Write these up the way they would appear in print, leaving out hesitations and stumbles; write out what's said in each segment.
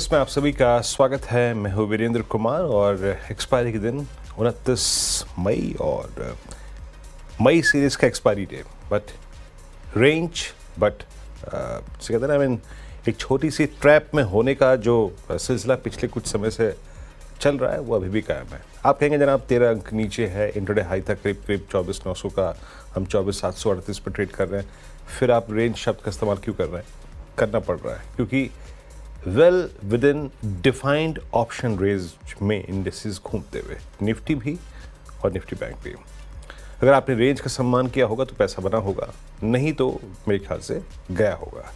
Traders में आप सभी का स्वागत है। मैं हूं वीरेंद्र कुमार और एक्सपायरी के दिन 29 मई और मई सीरीज का एक्सपायरी डे। बट रेंज कहते हैं ना, आई मीन एक छोटी सी ट्रैप में होने का जो सिलसिला पिछले कुछ समय से चल रहा है वो अभी भी कायम है। आप कहेंगे जनाब 13 अंक नीचे है, इंट्राडे हाई था करीब 24,900 का, हम 24,738 पर ट्रेड कर रहे हैं। फिर आप रेंज शब्द का इस्तेमाल क्यों कर रहे हैं? करना पड़ रहा है क्योंकि well with in defined option range में इंडेक्सेस घूमते हुए, निफ्टी भी और निफ्टी बैंक भी। अगर आपने रेंज का सम्मान किया होगा तो पैसा बना होगा, नहीं तो मेरे ख्याल से गया होगा,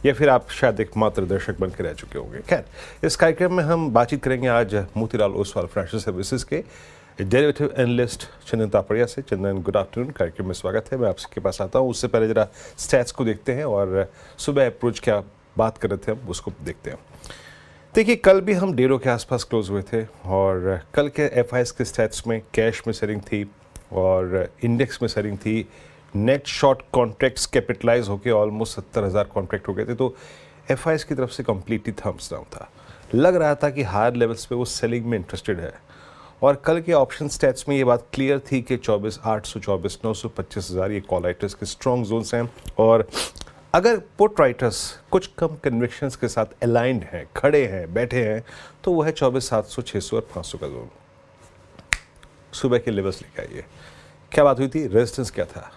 या फिर आप शायद एक मात्र दर्शक बन के रह चुके होंगे। खैर, इस कार्यक्रम में हम बातचीत करेंगे आज मोतीलाल ओसवाल फाइनेंशियल सर्विसेज के डेरिवेटिव एनालिस्ट चंदन तापड़िया से। चंदन, गुड आफ्टरनून, कार्यक्रम में स्वागत है। मैं आपके पास आता हूँ, उससे पहले जरा स्टैट्स को देखते हैं और सुबह अप्रोच क्या बात कर रहे थे हम उसको देखते हैं। देखिए, कल भी हम डेढ़ों के आसपास क्लोज हुए थे और कल के एफआईएस के स्टैट्स में कैश में सेलिंग थी और इंडेक्स में सेलिंग थी। नेट शॉर्ट कॉन्ट्रैक्ट्स कैपिटलाइज होकर ऑलमोस्ट 70,000 कॉन्ट्रैक्ट हो गए थे, तो एफआईएस की तरफ से कम्प्लीटली थम्स डाउन था। लग रहा था कि हायर लेवल्स पे वो सेलिंग में इंटरेस्टेड है और कल के ऑप्शन स्टैट्स में ये बात क्लियर थी कि 24,800, 24,900, 25,000 ये कॉल राइटर्स के स्ट्रॉन्ग जोन्स हैं। और अगर पुट राइटर्स कुछ कम कन्विक्शंस के साथ अलाइंड हैं, खड़े हैं, बैठे हैं, तो वो है 24,700, 600 और 500 का जोन। सुबह के लेवल्स लेके आइए। क्या बात हुई थी? रेजिस्टेंस क्या था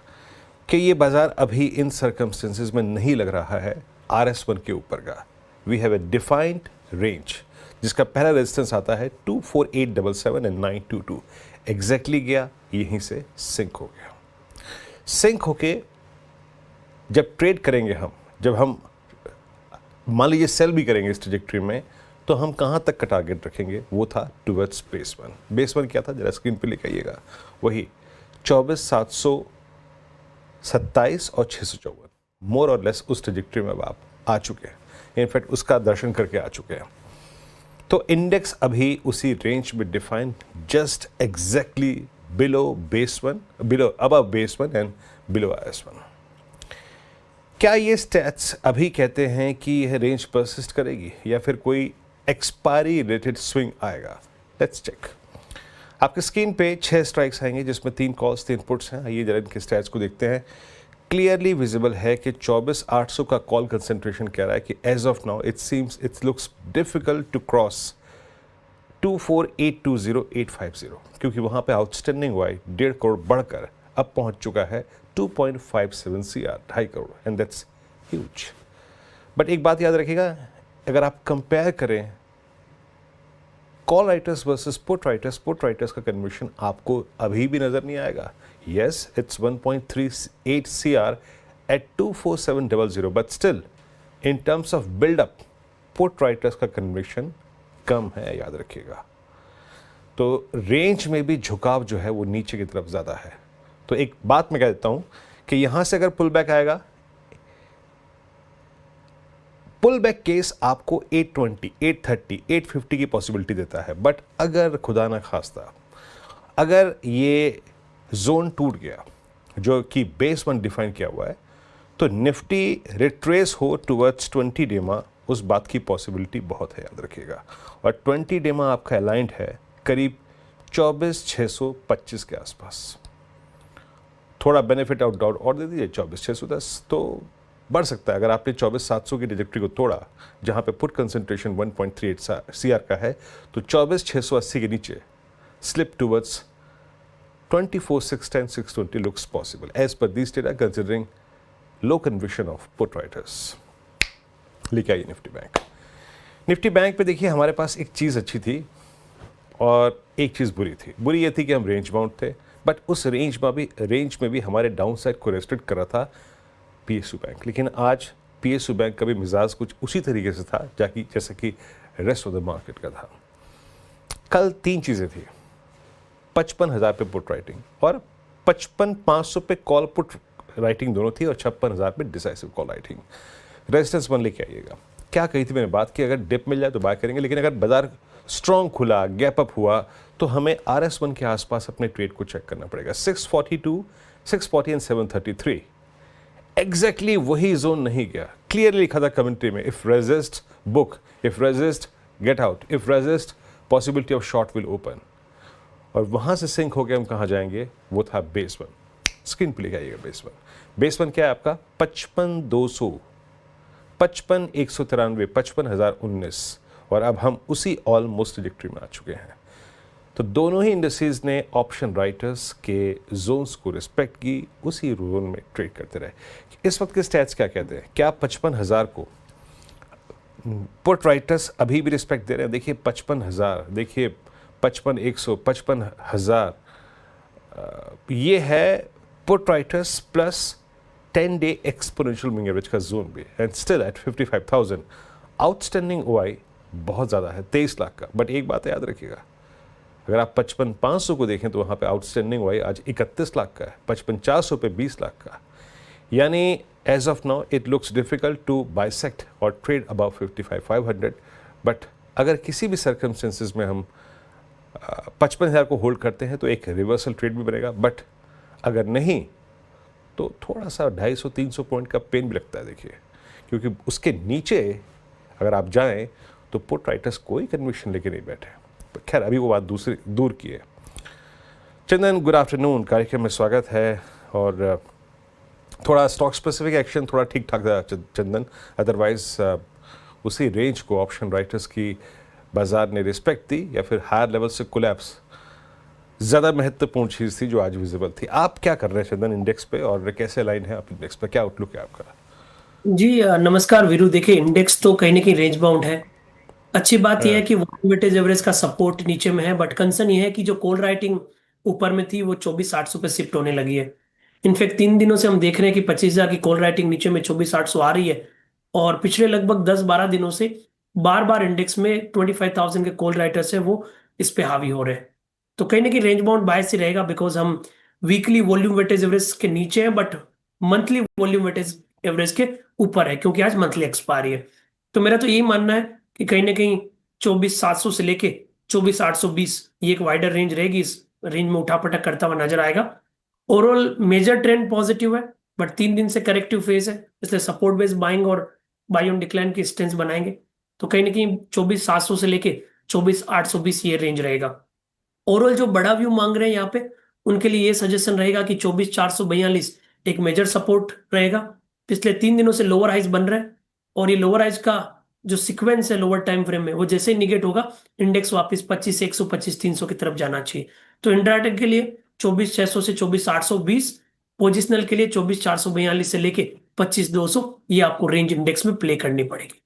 कि ये बाजार अभी इन सर्कमस्टेंसेस में नहीं लग रहा है RS1 के ऊपर का। We have a defined range जिसका पहला रेजिस्टेंस आता है 24877 एंड 922। एग्जैक्टली गया, यहीं से सिंक हो गया। सिंक होके जब ट्रेड करेंगे जब हम मान लीजिए सेल भी करेंगे इस ट्रैजेक्टरी में, तो हम कहाँ तक का टारगेट रखेंगे? वो था towards base one. Base one क्या था? जरा स्क्रीन पे लेके आइएगा। वही 24,727 और 654, मोर और लेस उस ट्रैजेक्टरी में अब आप आ चुके हैं। इनफैक्ट उसका दर्शन करके आ चुके हैं। तो इंडेक्स अभी उसी रेंज में define, just exactly below base one, above base one and below RS1। क्या ये स्टैट्स अभी कहते हैं कि यह रेंज परसिस्ट करेगी या फिर कोई एक्सपायरी रेटेड स्विंग आएगा? Let's check. आपके स्क्रीन पे 6 स्ट्राइक्स आएंगे जिसमें 3 कॉल्स 3 पुट्स हैं। आइए जरा इनके स्टैट्स को देखते हैं। क्लियरली विजिबल है कि 24,800 का कॉल कंसेंट्रेशन कह रहा है कि as of now it looks difficult to cross 24,820,850, क्योंकि वहां पे आउटस्टैंडिंग वाई 1.5 करोड़ बढ़कर अब पहुंच चुका है 2.57 CR, 2.5 crore, and that's huge. बट एक बात याद रखिएगा, अगर आप कंपेयर करें call writers versus put writers का कन्वर्शन आपको अभी भी नजर नहीं आएगा। Yes, it's 1.38 CR at 24700, but still in terms of buildup put writers का कन्वर्शन कम है, याद रखिएगा। तो रेंज में भी झुकाव जो है वो नीचे की तरफ ज्यादा है। तो एक बात मैं कह देता हूं कि यहां से अगर पुल बैक आएगा, पुल बैक केस आपको 820, 830, 850 की पॉसिबिलिटी देता है। बट अगर खुदा ना खास्ता अगर ये जोन टूट गया जो कि बेस वन डिफाइन किया हुआ है, तो निफ्टी रिट्रेस हो टुवर्ड्स 20 डेमा, उस बात की पॉसिबिलिटी बहुत है, याद रखिएगा। और 20 डेमा आपका अलाइंड है करीब 24,625 के आसपास। थोड़ा बेनिफिट ऑफ डाउट और दे दीजिए, 24,610 तो बढ़ सकता है। अगर आपने 24,700 की ट्रैजेक्टरी को तोड़ा जहां पे पुट कंसंट्रेशन 1.38 CR का है, तो 24,680 के नीचे slip towards 24,610, 620 looks possible as per this data considering low conviction of put writers. लेके आइए निफ्टी बैंक पे देखिए, हमारे पास एक चीज़ अच्छी थी और एक चीज़ बुरी थी। बुरी ये थी कि हम रेंज बाउंड थे, बट उस रेंज में भी हमारे डाउन साइड को रेस्ट्रिक्ट कर रहा था PSU बैंक। लेकिन आज PSU बैंक का भी मिजाज कुछ उसी तरीके से था जैसा कि रेस्ट ऑफ द मार्केट का था। कल 3 चीज़ें थी, 55,000 पे पुट राइटिंग और 55,500 पे कॉल पुट राइटिंग दोनों थी और 56,000 पे decisive call writing. Resistance one लेके आइएगा। क्या कही थी मैंने बात की, अगर डिप मिल जाए तो बाय करेंगे, लेकिन अगर बाजार स्ट्रॉन्ग खुला, गैप अप हुआ, तो हमें RS1 के आसपास अपने ट्रेड को चेक करना पड़ेगा। 642, 640 एंड 733 एग्जैक्टली वही जोन नहीं गया। क्लियरली लिखा था कमेंट्री में, if resist book, if resist get out, if resist possibility of short will open. और वहां से सिंक होकर हम कहाँ जाएंगे, वो था बेस वन। स्क्रीन पे लेके आइएगा बेस वन। बेस वन क्या है आपका, 55,200, 55,193, 55,019। और अब हम उसी ऑलमोस्ट ट्रैजेक्टरी में आ चुके हैं। तो दोनों ही इंडस्ट्रीज ने ऑप्शन राइटर्स के जोन्स को रिस्पेक्ट की, उसी जोन में ट्रेड करते रहे। इस वक्त के स्टैट्स क्या कहते हैं, क्या 55,000 को पुट राइटर्स अभी भी रिस्पेक्ट दे रहे हैं? देखिए 55,000, देखिए 55,100, 55,000, ये है put writers plus 10 day exponential moving average का जोन भी, and still at 55,000 outstanding OI बहुत ज़्यादा है, 23 लाख का। बट एक बात याद रखिएगा, अगर आप 55,500 को देखें तो वहाँ पे आउटस्टैंडिंग ओआई आज 31 लाख का है, 55,400 पे 20 लाख का। यानी as of now it looks difficult to bisect और ट्रेड अबाउ 55,500। बट अगर किसी भी सर्कमस्टेंसेज में हम 55,000 को होल्ड करते हैं तो एक रिवर्सल ट्रेड भी बनेगा। बट अगर नहीं तो थोड़ा सा 250-300 पॉइंट का पेन भी लगता है, देखिए, क्योंकि उसके नीचे अगर आप जाएं तो पुट राइटर्स कोई कन्विक्शन लेके नहीं बैठे। खैर अभी वो बात दूर की है। चंदन, गुड आफ्टरनून, कार्यक्रम में स्वागत है। और थोड़ा स्टॉक स्पेसिफिक एक्शन थोड़ा ठीक ठाक था चंदन, अदरवाइज उसी रेंज को ऑप्शन राइटर्स की बाजार ने रिस्पेक्ट दी, या फिर हायर लेवल से कोलैप्स ज़्यादा महत्वपूर्ण चीज़ थी जो आज विजिबल थी। आप क्या कर रहे हैं चंदन इंडेक्स पे, और कैसे लाइन है आप इंडेक्स पे, क्या आउटलुक है आपका? जी नमस्कार वीरू। देखिए इंडेक्स तो कहीं ना कहीं रेंज बाउंड है। अच्छी बात यह है कि वेटेज एवरेज का सपोर्ट नीचे में है, बट कंसर्न यह है कि जो कॉल राइटिंग ऊपर में थी वो 24,800 पे शिफ्ट होने लगी है। इनफैक्ट 3 दिनों से हम देख रहे हैं कि 25,000 की कॉल राइटिंग नीचे में 24,800 आ रही है, और पिछले लगभग 10-12 दिनों से बार बार इंडेक्स में 25,000 के कॉल राइटर्स है वो इस पे हावी हो रहे हैं। तो कहीं ना कहीं रेंज बाउंड बायस ही रहेगा, बिकॉज हम वीकली वॉल्यूम वेटेज एवरेज के नीचे हैं, but monthly volume weightage average के ऊपर है, क्योंकि आज मंथली एक्सपायरी है। तो मेरा तो यही मानना है कि कहीं ना कहीं 24,700 से लेके 24,820 ये एक वाइडर रेंज रहेगी। इस रेंज में उठापटक करता हुआ नजर आएगा। ओवरऑल मेजर ट्रेंड पॉजिटिव है, बट 3 दिन से करेक्टिव फेज है, इसलिए सपोर्ट बेस्ड बाइंग और बाई ऑन डिक्लाइन की स्टेंस बनाएंगे। तो कहीं ना कहीं 24,700 से लेके 24,820 ये रेंज रहेगा। ओवरऑल जो बड़ा व्यू मांग रहे हैं यहाँ पे, उनके लिए ये सजेशन रहेगा कि 24,442 एक मेजर सपोर्ट रहेगा। पिछले 3 दिनों से लोअर हाइज बन रहा है, और ये लोअर हाइज का जो सीक्वेंस है लोअर टाइम फ्रेम में, वो जैसे ही निगेट होगा इंडेक्स वापस 25,100 25,300 की तरफ जाना चाहिए। तो इंट्राडे के लिए 24,600 से 24,820, पोजिशनल के लिए 24,442 से लेके 25,200 ये आपको रेंज इंडेक्स में प्ले करनी पड़ेगी।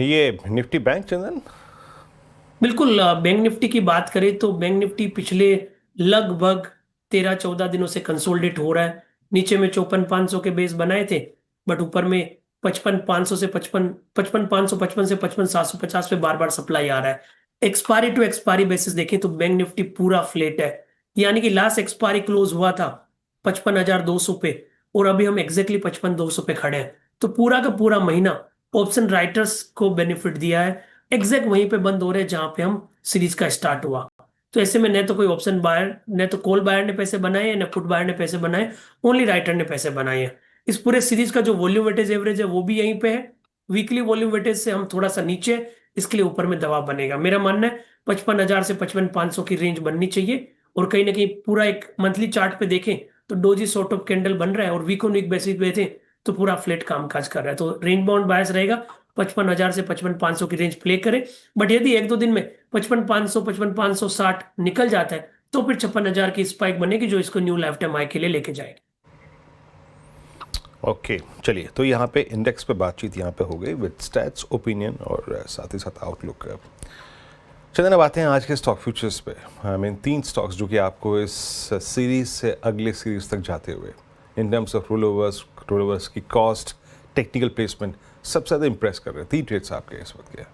ये निफ्टी बैंक चंदन? बिल्कुल। बैंक निफ्टी की बात करें तो बैंक निफ्टी पिछले लगभग 13-14 दिनों से कंसोलिडेट हो रहा है। नीचे में 54,500 के बेस बनाए थे, बट ऊपर में 55,500 से 55,500, 55 से 55,750 पे बार बार सप्लाई आ रहा है। एक्सपायरी टू एक्सपायरी बेसिस देखें तो बैंक निफ्टी पूरा फ्लेट है, यानी कि लास्ट एक्सपायरी क्लोज हुआ था 55,200 पे, और अभी हम एग्जैक्टली 55,200 पे खड़े हैं। तो पूरा का पूरा महीना ऑप्शन राइटर्स को बेनिफिट दिया है, एग्जैक्ट वहीं पे बंद हो रहे हैं जहां पे हम सीरीज का स्टार्ट हुआ। तो ऐसे में न तो कोई ऑप्शन बायर, न तो कॉल बायर ने पैसे बनाए हैं, न पुट बायर ने पैसे बनाए, ओनली राइटर ने पैसे बनाए हैं। इस पूरे सीरीज का जो वॉल्यूम वेटेज एवरेज है वो भी यहीं पे है। वीकली वॉल्यूम वेटेज से हम थोड़ा सा नीचे हैं, इसके लिए ऊपर में दबाव बनेगा। मेरा मानना है 55,000 से 55,500 की रेंज बननी चाहिए। और कहीं ना कहीं पूरा एक मंथली चार्ट पे देखें तो डोजी सॉर्ट ऑफ कैंडल बन रहा है, और वीक ऑन वीक बेसिस पे थे तो पूरा फ्लेट कामकाज कर रहा है। तो रेंज बाउंड बायस रहेगा, 55,000 से 55,500 की रेंज प्ले करें। बट यदि 1-2 दिन में 55,500 55,560 निकल जाता है तो फिर 56,000 की स्पाइक बनेगी, जो इसको न्यू लाइफ टाइम हाई के लिए लेके जाएगी। ओके चलिए, तो यहाँ पे इंडेक्स पे बातचीत यहाँ पे हो गई विद स्टैट्स, ओपिनियन और साथ ही साथ आउटलुक। चंदन, अब आते हैं आज के स्टॉक फ्यूचर्स पे। आई मीन 3 स्टॉक्स जो कि आपको इस सीरीज से अगले सीरीज तक जाते हुए in terms of roll overs की कॉस्ट, टेक्निकल प्लेसमेंट सबसे ज़्यादा इंप्रेस कर रहे हैं। 3 ट्रेड्स आपके इस वक्त क्या?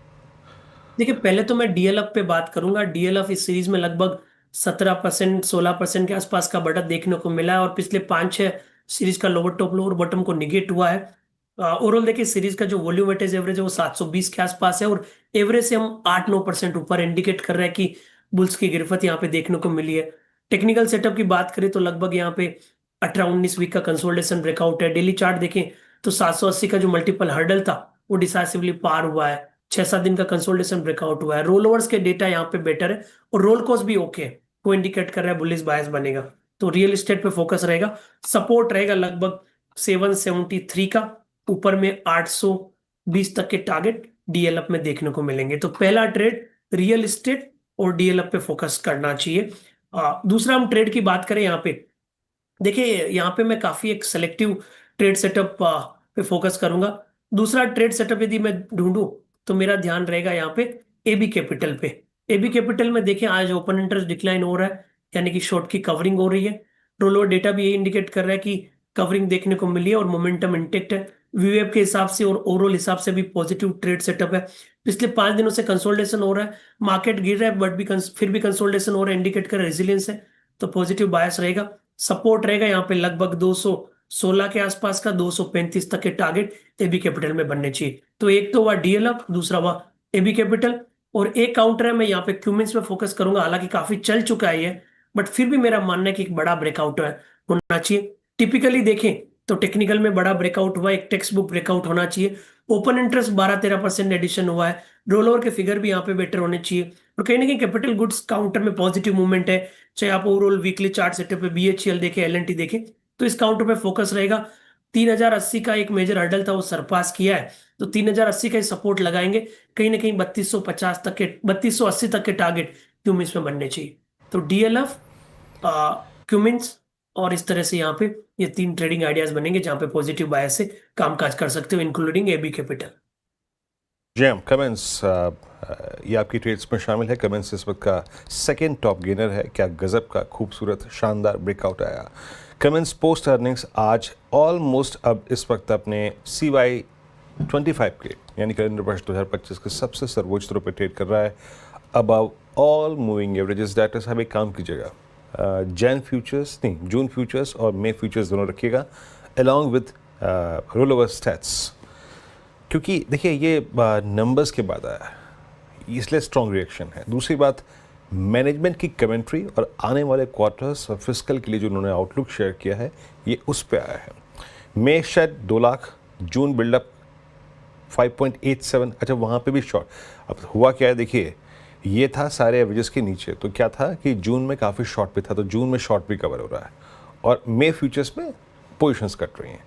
देखिए पहले तो मैं डीएलएफ पे बात करूंगा। डीएलएफ इस सीरीज में लगभग 17% 16% के आसपास का बढ़त देखने को मिला है, और पिछले 5-6 सीरीज का लोअर टॉप लोअर बॉटम को निगेट हुआ है। ओवरऑल देखिए सीरीज का जो वॉल्यूम वेटेज एवरेज है वो 720 के आसपास है, और एवरेज से हम 8-9% ऊपर इंडिकेट कर रहे हैं कि बुल्स की गिरफ्त यहाँ पे देखने को मिली है। टेक्निकल सेटअप की बात करें तो लगभग यहाँ पे 18-19 वीक का कंसोलिडेशन ब्रेकआउट है। डेली चार्ट देखें तो 780 का जो मल्टीपल हर्डल था वो डिसाइसिवली पार हुआ है। 6-7 दिन का कंसोलिडेशन ब्रेकआउट हुआ है। रोल ओवर्स के डेटा यहाँ पे बेटर है और रोल कॉस्ट भी ओके है, वो इंडिकेट कर रहा है बुलिश बायस बनेगा। तो रियल एस्टेट पे फोकस रहेगा। सपोर्ट रहेगा लगभग 773 का, ऊपर में 820 तक के टारगेट डीएलएफ में देखने को मिलेंगे। तो पहला ट्रेड रियल एस्टेट और डीएलएफ पे फोकस करना चाहिए। दूसरा हम ट्रेड की बात करें यहाँ पे, देखिए यहाँ पे मैं काफी एक सेलेक्टिव ट्रेड सेटअप पे फोकस करूंगा। दूसरा ट्रेड सेटअप यदि मैं ढूंढूं तो मेरा ध्यान रहेगा यहाँ पे एबी कैपिटल पे। एबी कैपिटल में देखिए आज ओपन इंटरेस्ट डिक्लाइन हो रहा है, यानी कि शॉर्ट की कवरिंग हो रही है। रोल ओवर डेटा भी ये इंडिकेट कर रहा है कि कवरिंग देखने को मिली है और मोमेंटम इंटेक्ट है। वीवेब के हिसाब से और ओवरऑल हिसाब से भी पॉजिटिव ट्रेड सेटअप है। पिछले 5 दिनों से कंसोलिडेशन हो रहा है, मार्केट गिर रहा है बट भी फिर भी कंसोलिडेशन हो रहा है, इंडिकेट कर रहा है रेजिलियंस है। तो पॉजिटिव बायस रहेगा। सपोर्ट रहेगा यहाँ पे लगभग 216 के आसपास का, 235 तक के टारगेट एबी कैपिटल में बनने चाहिए। तो एक तो हुआ डीएलएफ, दूसरा हुआ एबी कैपिटल, और एक काउंटर है मैं यहाँ पे क्यूमिंस में फोकस करूंगा। हालांकि काफी चल चुका है ये, बट फिर भी मेरा मानना है कि एक बड़ा ब्रेकआउट होना चाहिए। टिपिकली देखें तो टेक्निकल में बड़ा ब्रेकआउट हुआ, एक टेक्स्ट बुक ब्रेकआउट होना चाहिए। ओपन इंटरेस्ट 12-13% एडिशन हुआ है। रोल ओवर के फिगर भी यहाँ पे बेटर होने चाहिए और कहीं ना कहीं कैपिटल गुड्स काउंटर में पॉजिटिव मूवमेंट है। चाहे आप ओवरऑल वीकली चार्ट सेटअप पे बीएचईएल देखें, एलएनटी देखें, तो इस काउंटर पे फोकस रहेगा। 3080 का एक मेजर हर्डल था, वो सरपास किया है, तो 3080 का सपोर्ट लगाएंगे। कहीं ना कहीं 3250 तक के 3280 तक के टारगेट क्यूमिंस में बनने चाहिए। तो डीएलएफ, क्यूमिंस और इस तरह से यहाँ पे ये 3 ट्रेडिंग आइडियाज बनेंगे जहां पे पॉजिटिव बायस से कामकाज कर सकते हो, इंक्लूडिंग एबी कैपिटल। जैम कमेंस ये आपकी ट्रेड्स में शामिल है। कमेंस इस वक्त का सेकंड टॉप गेनर है। क्या गजब का खूबसूरत शानदार ब्रेकआउट आया। कमेंस पोस्ट अर्निंग्स आज ऑलमोस्ट अब इस वक्त अपने CY25 के यानी कैलेंडर वर्ष 2025 के सबसे सर्वोच्च स्तरों पर ट्रेड कर रहा है, above all moving averages. That is, आप एक काम कीजिएगा, जून फ्यूचर्स और मे फ्यूचर्स दोनों रखिएगा along with roll over stats, क्योंकि देखिए ये नंबर्स के बाद आया है, इसलिए स्ट्रॉन्ग रिएक्शन है। दूसरी बात, मैनेजमेंट की कमेंट्री और आने वाले क्वार्टर्स और फिस्कल के लिए जो उन्होंने आउटलुक शेयर किया है ये उस पे आया है। मई शायद 2 लाख, जून बिल्डअप 5.87, अच्छा वहाँ पे भी शॉर्ट। अब हुआ क्या है, देखिए ये था सारे एवरेजेस के नीचे, तो क्या था कि जून में काफ़ी शॉर्ट पे था, तो जून में शॉर्ट भी कवर हो रहा है और मे फ्यूचर्स में पोजिशंस कट रही हैं।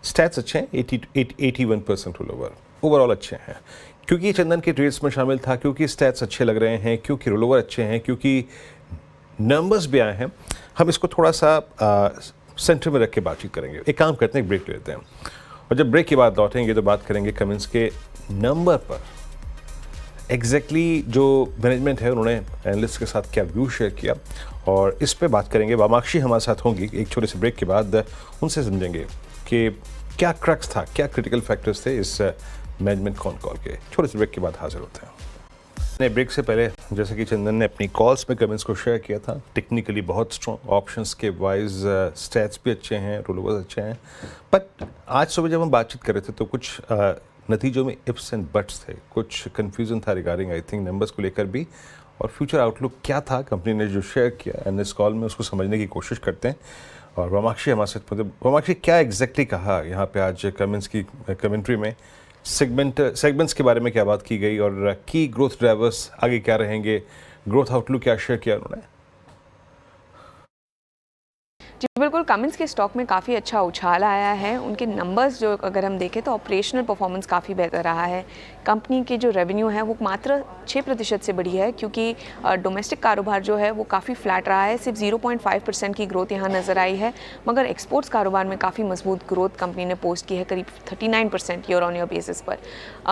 स्टैट्स अच्छे हैं, 81% रोल ओवर, ओवरऑल अच्छे हैं, क्योंकि चंदन के ट्रेड्स में शामिल था, क्योंकि स्टैट्स अच्छे लग रहे हैं, क्योंकि रोल ओवर अच्छे हैं, क्योंकि नंबर्स भी आए हैं। हम इसको थोड़ा सा सेंटर में रख के बातचीत करेंगे। एक काम करते हैं, एक ब्रेक लेते हैं और जब ब्रेक के बाद लौटेंगे तो बात करेंगे कमेंट्स के नंबर पर। एग्जैक्टली जो मैनेजमेंट है उन्होंने एनालिस्ट के साथ क्या व्यू शेयर किया और इस पे बात करेंगे। वामाक्षी हमारे साथ होंगी एक छोटे से ब्रेक के बाद, उनसे समझेंगे कि क्या क्रक्स था, क्या क्रिटिकल फैक्टर्स थे इस मैनेजमेंट कॉल के। छोटे से ब्रेक के बाद हाजिर होते हैं। ब्रेक से पहले जैसे कि चंदन ने अपनी कॉल्स में कमेंट्स को शेयर किया था, टेक्निकली बहुत स्ट्रॉन्ग, ऑप्शंस के वाइज स्टैट्स भी अच्छे हैं, रोल ओवर्स अच्छे हैं, बट आज सुबह जब हम बातचीत कर रहे थे तो कुछ नतीजों में इफ्स एंड बट्स थे, कुछ कन्फ्यूज़न था रिगार्डिंग आई थिंक नंबर्स को लेकर भी, और फ्यूचर आउटलुक क्या था कंपनी ने जो शेयर किया, एंड इस कॉल में उसको समझने की कोशिश करते हैं। और वामाक्षी हमारे साथ, वामाक्षी क्या एग्जैक्टली कहा यहाँ पे आज कमेंट्स की कमेंट्री में, सेगमेंट्स के बारे में क्या बात की गई और की ग्रोथ ड्राइवर्स आगे क्या रहेंगे, ग्रोथ आउटलुक क्या शेयर किया उन्होंने? जी बिल्कुल, कमिंस के स्टॉक में काफ़ी अच्छा उछाल आया है। उनके नंबर्स जो अगर हम देखें तो ऑपरेशनल परफॉर्मेंस काफ़ी बेहतर रहा है। कंपनी के जो रेवेन्यू है वो मात्र 6% से बढ़ी है, क्योंकि डोमेस्टिक कारोबार जो है वो काफ़ी फ्लैट रहा है, सिर्फ 0.5% की ग्रोथ यहाँ नज़र आई है। मगर एक्सपोर्ट्स कारोबार में काफ़ी मजबूत ग्रोथ कंपनी ने पोस्ट की है, करीब 39% ईयर ऑन ईयर बेसिस पर।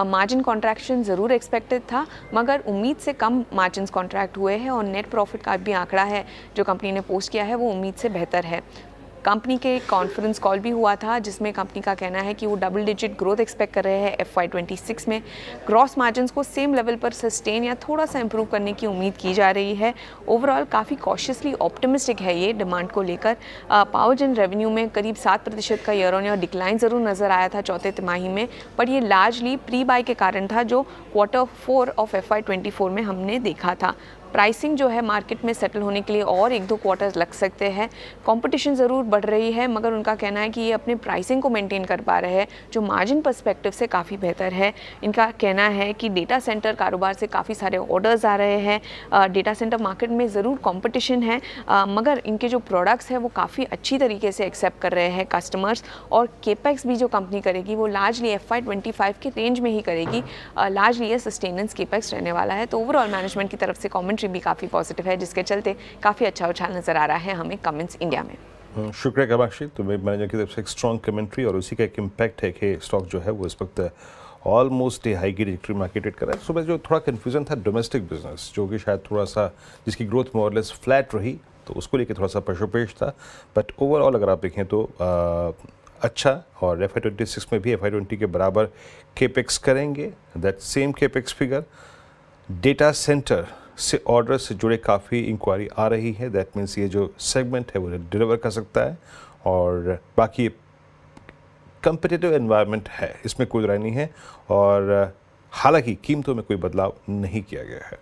मार्जिन कॉन्ट्रैक्शन ज़रूर एक्सपेक्टेड था, मगर उम्मीद से कम मार्जिन कॉन्ट्रैक्ट हुए हैं और नेट प्रॉफिट का भी आंकड़ा है जो कंपनी ने पोस्ट किया है वो उम्मीद से बेहतर है। कंपनी के कॉन्फ्रेंस कॉल भी हुआ था जिसमें कंपनी का कहना है कि वो डबल डिजिट ग्रोथ एक्सपेक्ट कर रहे हैं FY26 में। ग्रॉस मार्जिन्स को सेम लेवल पर सस्टेन या थोड़ा सा इंप्रूव करने की उम्मीद की जा रही है। ओवरऑल काफ़ी कॉशियसली ऑप्टिमिस्टिक है ये डिमांड को लेकर। पावर जेन रेवेन्यू में करीब 7% का ईयर ऑन ईयर डिक्लाइन ज़रूर नज़र आया था चौथे तिमाही में, पर ये लार्जली प्री बाय के कारण था जो Q4 ऑफ FY24 में हमने देखा था। प्राइसिंग जो है मार्केट में सेटल होने के लिए और 1-2 क्वार्टर्स लग सकते हैं। कंपटीशन ज़रूर बढ़ रही है, मगर उनका कहना है कि ये अपने प्राइसिंग को मेंटेन कर पा रहे हैं, जो मार्जिन पर्सपेक्टिव से काफ़ी बेहतर है। इनका कहना है कि डेटा सेंटर कारोबार से काफ़ी सारे ऑर्डर्स आ रहे हैं। डेटा सेंटर मार्केट में ज़रूर कंपटीशन है, मगर इनके जो प्रोडक्ट्स हैं वो काफ़ी अच्छी तरीके से एक्सेप्ट कर रहे हैं कस्टमर्स। और केपेक्स भी जो कंपनी करेगी वो लार्जली FY25 के रेंज में ही करेगी। लार्जली ये सस्टेनेंस केपेक्स रहने वाला है। तो ओवरऑल मैनेजमेंट की तरफ से कमेंट्री भी काफ़ी पॉजिटिव है, जिसके चलते काफ़ी अच्छा उछाल नज़र आ रहा है हमें कमिंस इंडिया में। शुक्रिया कामाक्षी, तुम्हें मैनेजर की तरफ से एक स्ट्रॉन्ग कमेंट्री और उसी का एक इम्पैक्ट है कि स्टॉक जो है वो इस वक्त ऑलमोस्ट हाई की ट्रेजेक्टरी मार्केटेड कर रहा है। सुबह जो थोड़ा कन्फ्यूजन था डोमेस्टिक बिजनेस, जो कि शायद थोड़ा सा जिसकी ग्रोथ मोर लेस फ्लैट रही, तो उसको लेकर थोड़ा सा पशुपेश था। बट ओवरऑल अगर आप देखें तो अच्छा, और FY26 में भी FY20 के बराबर केपेक्स करेंगे। That same capex figure data centre से ऑर्डर से जुड़े काफ़ी इंक्वायरी आ रही है। दैट मीन्स ये जो सेगमेंट है वो डिलीवर कर सकता है। और बाकी कंपिटिटिव एनवायरनमेंट है, इसमें कोई राय नहीं है। और हालांकि कीमतों में कोई बदलाव नहीं किया गया है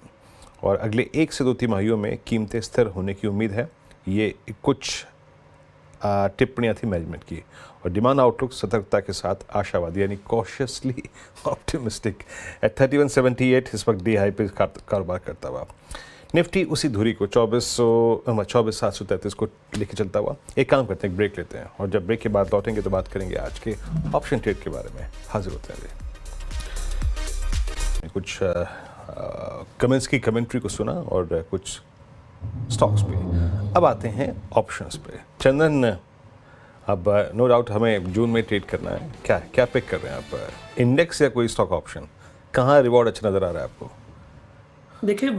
और अगले 1 से 2 तिमाहियों में कीमतें स्थिर होने की उम्मीद है। ये कुछ टिप्पणियाँ थी मैनेजमेंट की। और डिमांड आउटलुक सतर्कता के साथ आशावादी, यानी कॉशियसली ऑप्टिमिस्टिक। एट 3178 इस वक्त डी हाई पे कारोबार करता हुआ। निफ्टी उसी धुरी को 24,733 को लेके चलता हुआ। एक काम करते हैं, एक ब्रेक लेते हैं और जब ब्रेक के बाद लौटेंगे तो बात करेंगे आज के ऑप्शन ट्रेड के बारे में। हाजिर होते हैं। कुछ कमेंट्स की कमेंट्री को सुना और कुछ स्टॉक्स पे। अब आते हैं ऑप्शंस पे। चंदन, अब नो डाउट हमें जून में ट्रेड करना है, क्या पिक कर रहे हैं आप? इंडेक्स या कोई स्टॉक ऑप्शन? कहाँ रिवॉर्ड अच्छा नज़र आ रहा है आपको? देखिए,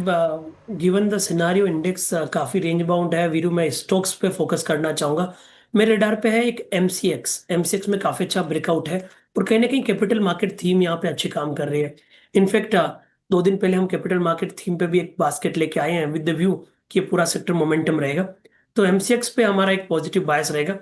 गिवन द सिनारियो इंडेक्स काफ़ी रेंज बाउंड है। वीरू, मैं स्टॉक्स पे फोकस करना चाहूँगा। मेरे रडार पे है एक MCX में काफ़ी अच्छा ब्रेकआउट है और कहीं ना कहीं कैपिटल मार्केट थीम यहाँ पे अच्छे काम कर रही है। इनफैक्ट 2 दिन पहले हम कैपिटल मार्केट थीम पे भी एक बास्केट लेके आए हैं विद द व्यू कि पूरा सेक्टर मोमेंटम रहेगा। तो MCX पे हमारा एक पॉजिटिव बायस रहेगा।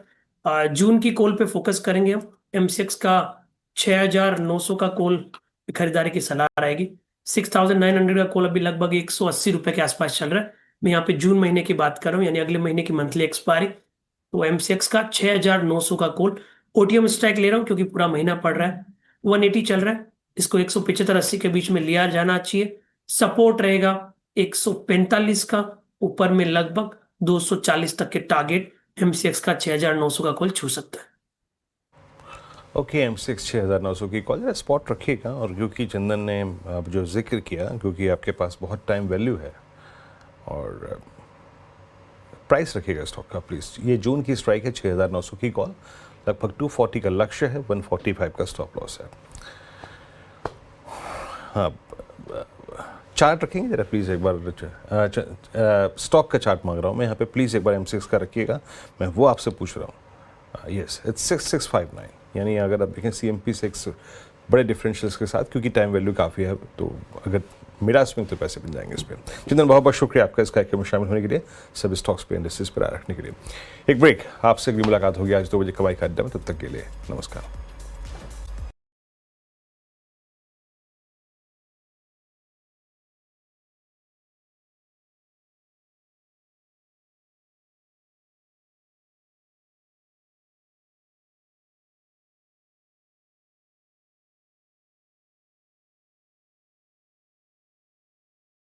जून की कॉल पे फोकस करेंगे हम। MCX का 6,900 का कॉल खरीदारी की सलाह रहेगी। 6,900 का कॉल अभी लगभग 180 रुपए के आसपास चल रहा है। मैं यहाँ पे जून महीने की बात कर रहा हूँ, यानी अगले महीने की मंथली एक्सपायरी। तो MCX का 6,900 का कॉल OTM स्ट्राइक ले रहा हूँ क्योंकि पूरा महीना पड़ रहा है। 180 चल रहा है, इसको 175-80 के बीच में लिया जाना चाहिए। सपोर्ट रहेगा 145 का, ऊपर में लगभग 240 तक के टारगेट MCX का 6,900 का कॉल छू सकता है। ओके, MCX 6,900 की कॉल स्पॉट रखिएगा। और क्योंकि चंदन ने अब जो जिक्र किया, क्योंकि आपके पास बहुत टाइम वैल्यू है और प्राइस रखिएगा स्टॉक का प्लीज़। ये जून की स्ट्राइक है 6,900 की कॉल, लगभग 240 का लक्ष्य है, 145 का स्टॉप लॉस है। हाँ, चार्ट रखेंगे जरा प्लीज़ एक बार। स्टॉक का चार्ट मांग रहा हूँ मैं यहाँ पे, प्लीज़ एक बार MCX का रखिएगा, मैं वो आपसे पूछ रहा हूँ। यस, इट्स 6659, यानी अगर आप देखें CMP से बड़े डिफरेंशियल्स के साथ, क्योंकि टाइम वैल्यू काफ़ी है, तो अगर मेरा स्विंग तो पैसे बन जाएंगे इस पर। चिंतन, बहुत बहुत शुक्रिया आपका इस कार्यक्रम में शामिल होने के लिए, सभी स्टॉक्स पे इंडस्ट्रीज पर रखने के लिए। एक ब्रेक, आपसे अगली मुलाकात होगी आज 2 बजे कमाई का अड्डा में। तब तक के लिए नमस्कार।